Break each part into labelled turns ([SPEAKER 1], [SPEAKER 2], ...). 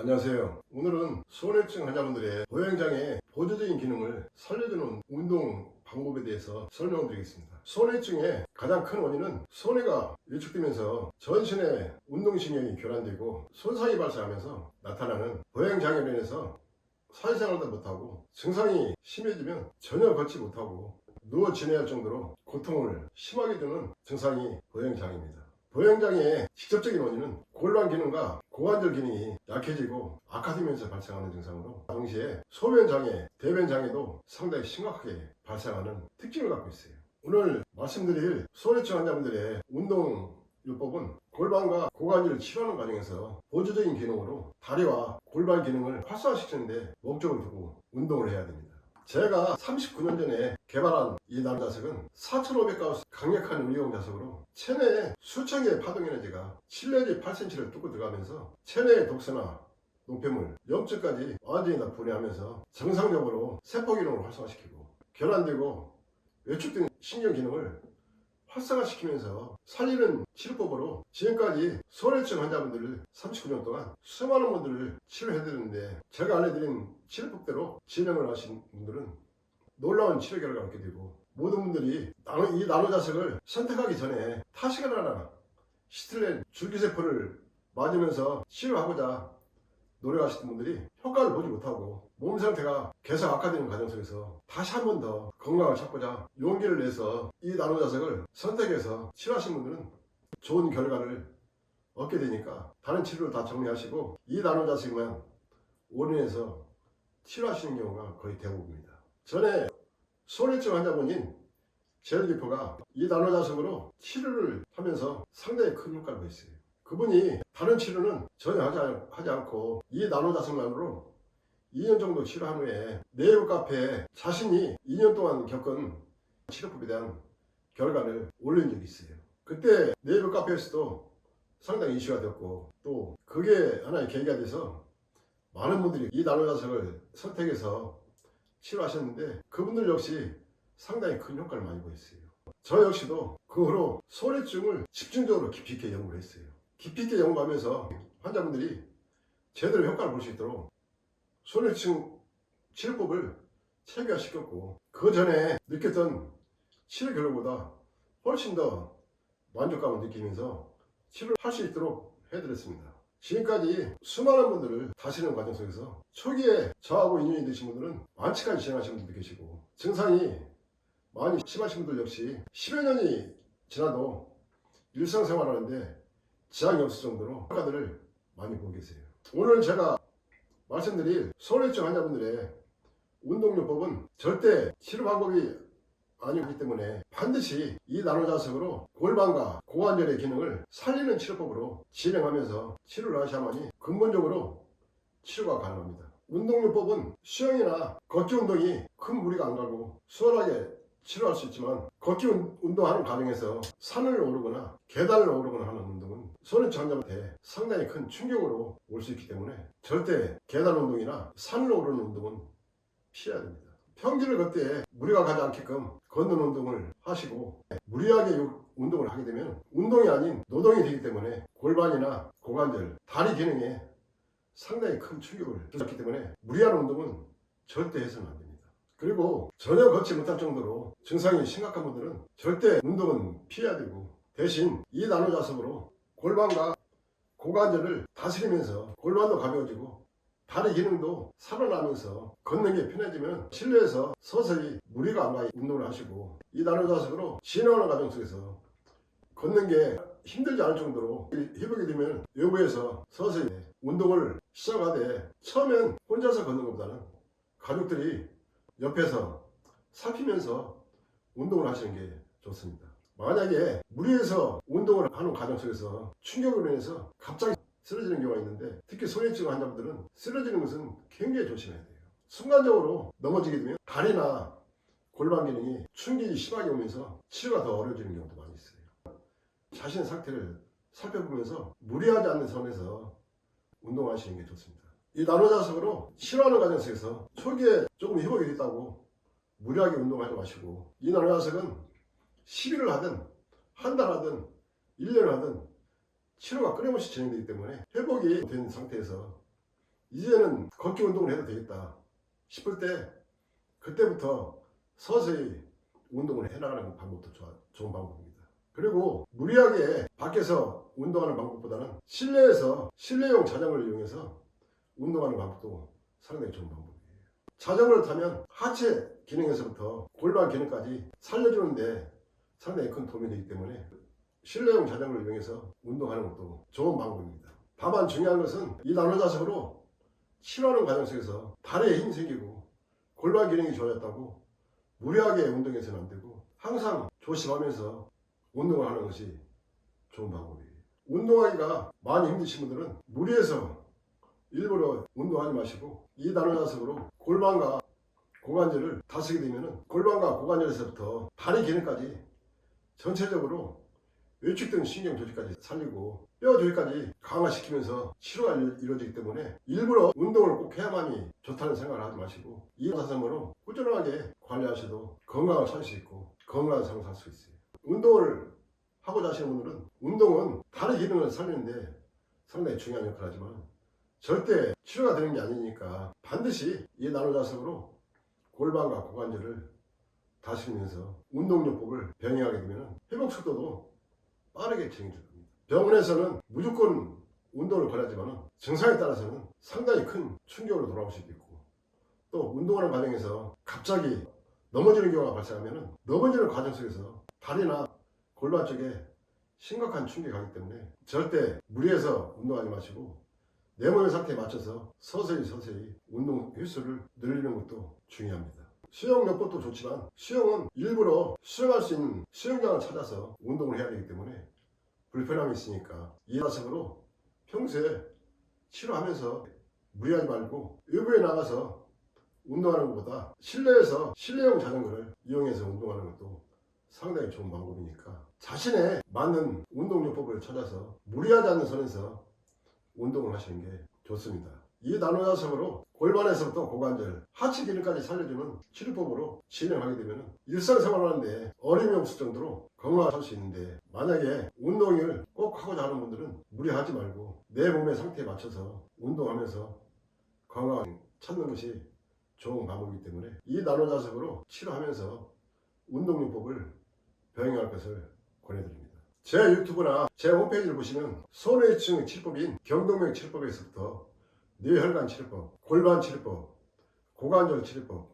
[SPEAKER 1] 안녕하세요. 오늘은 소외증 환자분들의 보행장애 보조적인 기능을 살려주는 운동 방법에 대해서 설명드리겠습니다. 소외증의 가장 큰 원인은 소뇌가 위축되면서 전신의 운동신경이 교란되고 손상이 발생하면서 나타나는 보행장애로 인해서 사회생활도 못하고 증상이 심해지면 전혀 걷지 못하고 누워 지내야 할 정도로 고통을 심하게 주는 증상이 보행장애입니다. 보행장애의 직접적인 원인은 골반 기능과 고관절 기능이 약해지고 악화되면서 발생하는 증상으로 동시에 소변장애, 대변장애도 상당히 심각하게 발생하는 특징을 갖고 있어요. 오늘 말씀드릴 소외증 환자분들의 운동요법은 골반과 고관절을 치료하는 과정에서 보조적인 기능으로 다리와 골반 기능을 활성화시키는 데 목적을 두고 운동을 해야 됩니다. 제가 39년 전에 개발한 이 나노자석은 4500가우스 강력한 의료용 자석으로 체내에 수천 개의 파동 에너지가 7내지 8cm를 뚫고 들어가면서 체내의 독소나 노폐물, 염증까지 완전히 다 분해하면서 정상적으로 세포 기능을 활성화시키고 교란되고 외축된 신경 기능을 활성화시키면서 살리는 치료법으로 지금까지 소외증 환자분들을 39년 동안 수많은 분들을 치료해드렸는데, 제가 알려드린 치료법대로 진행을 하신 분들은 놀라운 치료 결과를 얻게 되고, 모든 분들이 이 나노자석을 선택하기 전에 타시가나 시틀렌 줄기세포를 맞으면서 치료하고자 노력하시는 분들이 효과를 보지 못하고 몸 상태가 계속 악화되는 과정 속에서 다시 한 번 더 건강을 찾고자 용기를 내서 이 나노자석을 선택해서 치료하신 분들은 좋은 결과를 얻게 되니까 다른 치료를 다 정리하시고 이 나노자석만 올인해서 치료하시는 경우가 거의 대부분입니다. 전에 소외증 환자분인 제일기포가 이 나노자석으로 치료를 하면서 상당히 큰 효과를 보였어요. 그분이 다른 치료는 전혀 하지 않고 이 나노자석만으로 2년 정도 치료한 후에 네이버 카페에 자신이 2년 동안 겪은 치료법에 대한 결과를 올린 적이 있어요. 그때 네이버 카페에서도 상당히 이슈가 됐고, 또 그게 하나의 계기가 돼서 많은 분들이 이 나노자석을 선택해서 치료하셨는데, 그분들 역시 상당히 큰 효과를 많이 보였어요. 저 역시도 그 후로 소외증을 집중적으로 깊이 있게 연구를 했어요. 깊이 있게 연구하면서 환자분들이 제대로 효과를 볼 수 있도록 소외증 치료법을 체계화시켰고, 그 전에 느꼈던 치료 결과보다 훨씬 더 만족감을 느끼면서 치료를 할 수 있도록 해드렸습니다. 지금까지 수많은 분들을 다스리는 과정 속에서 초기에 저하고 인연이 되신 분들은 완치까지 진행하신 분도 계시고, 증상이 많이 심하신 분들 역시 10여 년이 지나도 일상생활하는데 지장이 없을 정도로 효과들을 많이 보고 계세요. 오늘 제가 말씀드릴 소외증 환자분들의 운동요법은 절대 치료 방법이 아니기 때문에 반드시 이 나노자석으로 골반과 고관절의 기능을 살리는 치료법으로 진행하면서 치료를 하셔야만이 근본적으로 치료가 가능합니다. 운동요법은 수영이나 걷기 운동이 큰 무리가 안 가고 수월하게 치료할 수 있지만, 걷기 운동하는 과정에서 산을 오르거나 계단을 오르거나 하는 운동은 소외증 환자한테 상당히 큰 충격으로 올 수 있기 때문에 절대 계단 운동이나 산을 오르는 운동은 피해야 됩니다. 평지를 걷되 무리가 가지 않게끔 걷는 운동을 하시고, 무리하게 운동을 하게 되면 운동이 아닌 노동이 되기 때문에 골반이나 고관절, 다리 기능에 상당히 큰 충격을 주기 때문에 무리한 운동은 절대 해서는 안 됩니다. 그리고 전혀 걷지 못할 정도로 증상이 심각한 분들은 절대 운동은 피해야 되고, 대신 이 나노자석으로 골반과 고관절을 다스리면서 골반도 가벼워지고 다리 기능도 살아나면서 걷는 게 편해지면 실내에서 서서히 무리가 안 가게 운동을 하시고, 이 나노자석으로 진행하는 과정 속에서 걷는 게 힘들지 않을 정도로 회복이 되면 외부에서 서서히 운동을 시작하되, 처음엔 혼자서 걷는 것보다는 가족들이 옆에서 살피면서 운동을 하시는 게 좋습니다. 만약에 무리해서 운동을 하는 과정 속에서 충격으로 인해서 갑자기 쓰러지는 경우가 있는데, 특히 소외증 환자분들은 쓰러지는 것은 굉장히 조심해야 돼요. 순간적으로 넘어지게 되면 다리나 골반 기능이 충격이 심하게 오면서 치료가 더 어려워지는 경우도 많이 있어요. 자신의 상태를 살펴보면서 무리하지 않는 선에서 운동하시는 게 좋습니다. 이 나노자석으로 치료하는 과정 속에서 초기에 조금 회복이 됐다고 무리하게 운동하지 마시고, 이 나노자석은 10일을 하든 한 달 하든 1년을 하든 치료가 끊임없이 진행되기 때문에 회복이 된 상태에서 이제는 걷기 운동을 해도 되겠다 싶을 때 그때부터 서서히 운동을 해나가는 방법도 좋은 방법입니다. 그리고 무리하게 밖에서 운동하는 방법보다는 실내에서 실내용 자전거를 이용해서 운동하는 방법도 상당히 좋은 방법이에요. 자전거를 타면 하체 기능에서부터 골반 기능까지 살려주는데 상당히 큰 도움이 되기 때문에 실내용 자전거를 이용해서 운동하는 것도 좋은 방법입니다. 다만 중요한 것은 이 나노자석으로 치료하는 과정 속에서 다리에 힘이 생기고 골반 기능이 좋아졌다고 무리하게 운동해서는 안 되고 항상 조심하면서 운동을 하는 것이 좋은 방법이에요. 운동하기가 많이 힘드신 분들은 무리해서 일부러 운동하지 마시고 이 나노자석으로 골반과 고관절을 다스리게 되면 골반과 고관절에서부터 다리 기능까지 전체적으로 외축된 신경 조직까지 살리고 뼈 조직까지 강화시키면서 치료가 이루어지기 때문에 일부러 운동을 꼭 해야만이 좋다는 생각을 하지 마시고 이 자세로 꾸준하게 관리하셔도 건강을 찾을 수 있고 건강한 삶을 살 수 있어요. 운동을 하고자 하시는 분들은 운동은 다리 기능을 살리는데 상당히 중요한 역할을 하지만 절대 치료가 되는 게 아니니까 반드시 이 나노자석으로 골반과 고관절을 다스리면서 운동요법을 병행하게 되면 회복 속도도 빠르게 진행될 겁니다. 병원에서는 무조건 운동을 권하지만 증상에 따라서는 상당히 큰 충격으로 돌아올 수도 있고 또 운동하는 과정에서 갑자기 넘어지는 경우가 발생하면 넘어지는 과정 속에서 다리나 골반 쪽에 심각한 충격이 가기 때문에 절대 무리해서 운동하지 마시고 내 몸의 상태에 맞춰서 서서히 운동 횟수를 늘리는 것도 중요합니다. 수영요법도 좋지만 수영은 일부러 수영할 수 있는 수영장을 찾아서 운동을 해야 되기 때문에 불편함이 있으니까 이 자석으로 평소에 치료하면서 무리하지 말고 외부에 나가서 운동하는 것보다 실내에서 실내용 자전거를 이용해서 운동하는 것도 상당히 좋은 방법이니까 자신의 맞는 운동요법을 찾아서 무리하지 않는 선에서 운동을 하시는 게 좋습니다. 이 나노자석으로 골반에서부터 고관절, 하체 기능까지 살려주는 치료법으로 진행하게 되면 일상생활을 하는데 어려움이 없을 정도로 건강할 수 있는데 만약에 운동을 꼭 하고자 하는 분들은 무리하지 말고 내 몸의 상태에 맞춰서 운동하면서 건강을 찾는 것이 좋은 방법이기 때문에 이 나노자석으로 치료하면서 운동요법을 병행할 것을 권해드립니다. 제 유튜브나 제 홈페이지를 보시면 손해증 치료법인 경동맥 치료법에서부터 뇌혈관 치료법, 골반 치료법, 고관절 치료법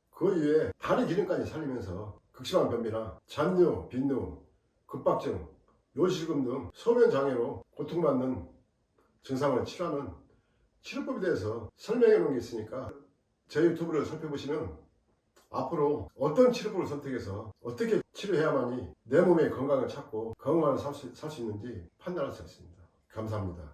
[SPEAKER 1] 그 이외에 다리 기능까지 살리면서 극심한 변비나 잔뇨, 빈뇨, 급박증, 요실금 등 소변 장애로 고통받는 증상을 치료하는 치료법에 대해서 설명해 놓은 게 있으니까 제 유튜브를 살펴보시면 앞으로 어떤 치료법을 선택해서 어떻게 치료해야만이 내 몸의 건강을 찾고 건강을 살 수 있는지 판단할 수 있습니다. 감사합니다.